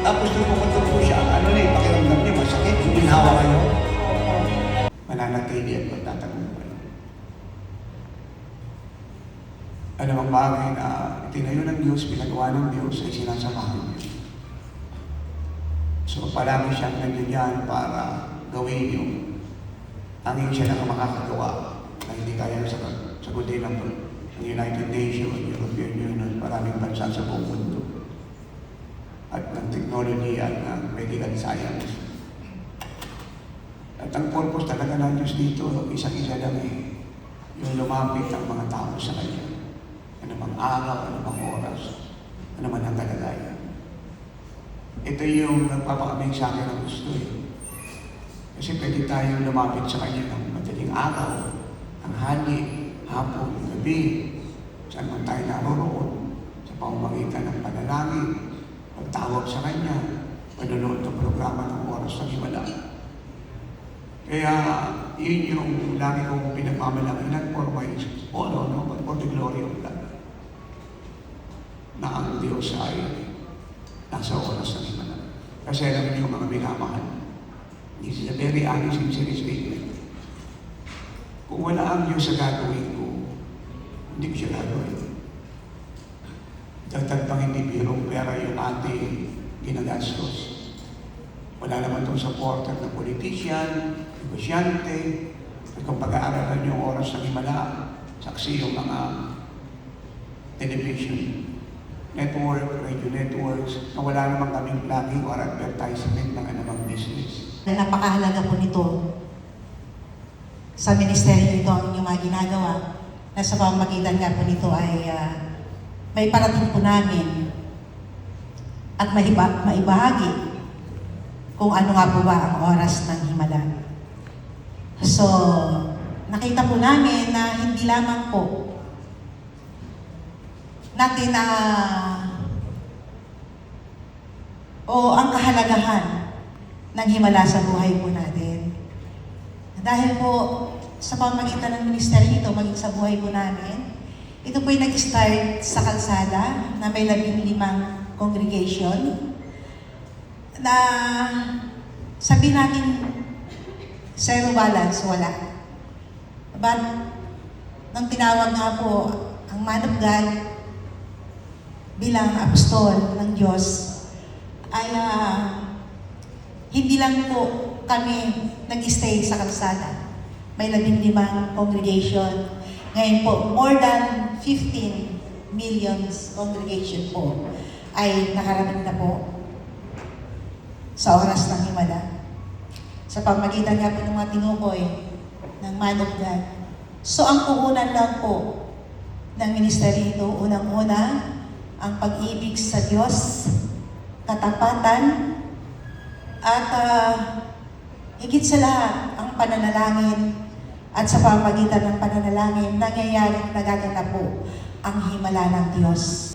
Tapos tumutubo siya. Ano na pakiramdam niya, masakit. Ginhawa kayo. Mananatili at magtatagumpay. Ano ang bagay na itinayo ng Diyos, pinagawa ng Diyos ay sinasamahan niya. So palagi siyang nandiyan para gawin yung tanging siya lang makakagawa na hindi kaya sagutin ng United Nations, European Union, maraming bansa sa buong mundo. At ng technology at ng medical science. At ang purpose talaga ng Diyos dito, isang-isa lang yung lumapit ang mga tao sa Kanya. Ano bang araw, ano bang oras, ano man ang kalagayan. Ito yung nagpapakaming sa akin ng gusto Kasi pwede tayong lumapit sa Kanya ng madaling araw, ang hali, hapon, gabi, saan man tayo naroroon, sa pamamagitan ng panalangin, pagtawag sa Kanya, panunood ng programa ng oras ng himala. Kaya yun yung lagi kong pinagmamalakinan for my honor, no? But for the glory of God. Na ang Diyos ay nasa oras ng himala. Kasi alam niyo mga minamahal, this is a very honest and serious statement. Kung wala ang Diyos sa gagawin ko, hindi ko siya gagawin. Dagdag pang hindi birong pera yung ating ginagastos. Wala naman itong supporter ng politician, negosyante, at kung pag-aaralan yung oras ng himala, saksi yung mga television, network, radio networks, na wala namang kaming plugging or advertisement ng anumang business. Napakahalaga po nito sa ministeryo ito ang inyong mga ginagawa na sa pamamagitan nga po nito ay may parating po namin at maibahagi kung ano nga po ba ang oras ng himala. So, nakita po namin na hindi lamang po natin na ang kahalagahan ng himala sa buhay po natin. Dahil po sa pamamagitan ng ministeryo ito, maging sa buhay po namin, ito po ay nag-start sa kalsada na may 15 congregation na sabihin natin zero balance, wala. But nang tinawag nga po ang man of God bilang apostol ng Diyos ay hindi lang po kami nag-stay sa kalsada. May 15 congregation. Ngayon po, more than 15 million congregation po ay nakarating na po sa oras ng himala. Sa pamagitan nga po ng mga tinukoy ng man of God. So ang puhunan lang po ng ministeryo ito, unang-una, ang pag-ibig sa Diyos, katapatan, at higit sa lahat, ang pananalangin. At sa pamagitan ng pananalangin, nangyayari, nagaganap po ang himala ng Diyos.